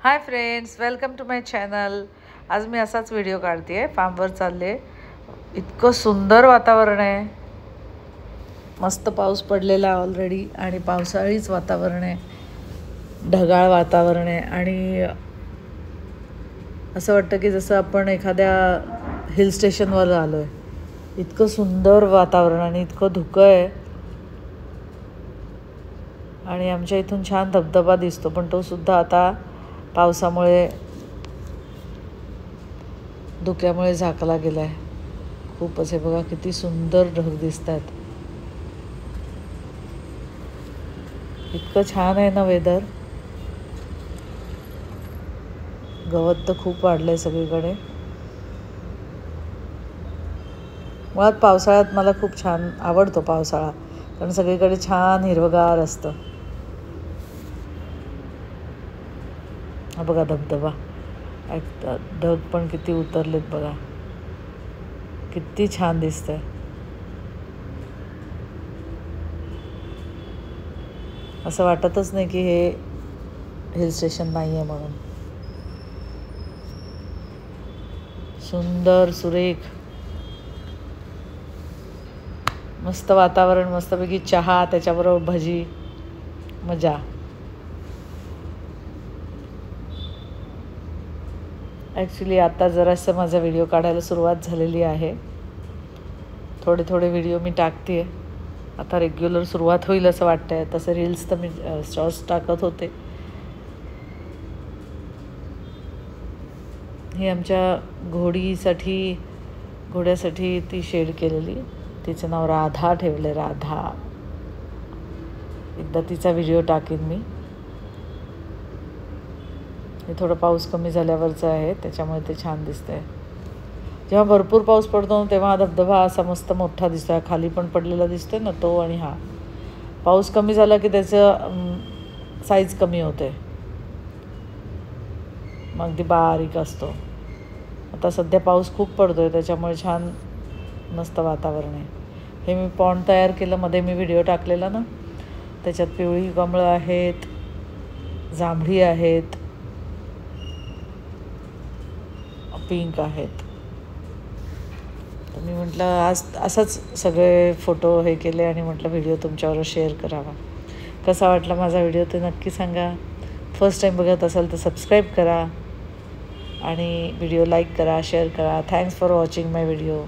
High friends, welcome to my channel. आज मी असाच व्हिडिओ काढते आहे, फार्मवर चालले। इतकं सुंदर वातावरण आहे, मस्त पाऊस पडलेला ऑलरेडी आणि पावसाळीच वातावरण आहे, ढगाळ वातावरण आहे आणि असं वाटतं की जसं आपण एखाद्या हिल स्टेशनवर आलो आहे। इतकं सुंदर वातावरण आणि इतकं धुकं आहे आणि आमच्या इथून छान धबधबा दिसतो, पण तो सुद्धा आता पावसामुळे धुक्यामुळे झाकला गेला आहे। खूप असे बघा किती सुंदर ढग दिसतात, इतकं छान आहे ना वेदर। गवत तर खूप वाढलंय सगळीकडे। मुळात पावसाळ्यात मला खूप छान आवडतो पावसाळा, कारण सगळीकडे छान हिरवगार असतं। हा बघा धबधबा, ढग पण किती उतरलेत बघा, किती छान दिसतंय। असं वाटतच नाही की हे हिल स्टेशन नाही आहे म्हणून। सुंदर सुरेख मस्त वातावरण, मस्तपैकी चहा, त्याच्याबरोबर भजी, मजा। ॲक्च्युली आता जरासं माझा व्हिडिओ काढायला सुरुवात झालेली आहे, थोडे थोडे व्हिडिओ मी टाकते आहे। आता रेग्युलर सुरुवात होईल असं वाटतं आहे। तसं रील्स तर मी शॉर्ट्स टाकत होते। ही आमच्या घोड्यासाठी ती शेड केलेली, तिचं नाव राधा ठेवलं, राधा। एकदा तिचा व्हिडिओ टाकेन मी। हे थोडं पाऊस कमी झाल्यावरचं आहे, त्याच्यामुळे ते छान दिसतंय। जेव्हा भरपूर पाऊस पडतो तेव्हा धबधबा असा मस्त मोठा दिसतोय, खाली पण पडलेला दिसतोय ना तो, आणि हा पाऊस कमी झाला की त्याचं साईज कमी होते, मग ती बारीक असतो। आता सध्या पाऊस खूप पडतोय, त्याच्यामुळे छान मस्त वातावरण आहे। हे मी पॉन्ड तयार केलं, मध्ये मी व्हिडिओ टाकलेला ना, त्याच्यात पिवळी कमळं आहेत, जांभळी आहेत, पिंक आहेत। तर मी म्हटलं आज असंच सगळे फोटो हे केले आणि म्हटलं व्हिडिओ तुमच्याबरोबर शेअर करावा। कसा वाटला माझा व्हिडिओ ते नक्की सांगा। फर्स्ट टाईम बघत असाल तर सबस्क्राईब करा आणि व्हिडिओ लाईक करा, शेअर करा। Thanks for watching my video.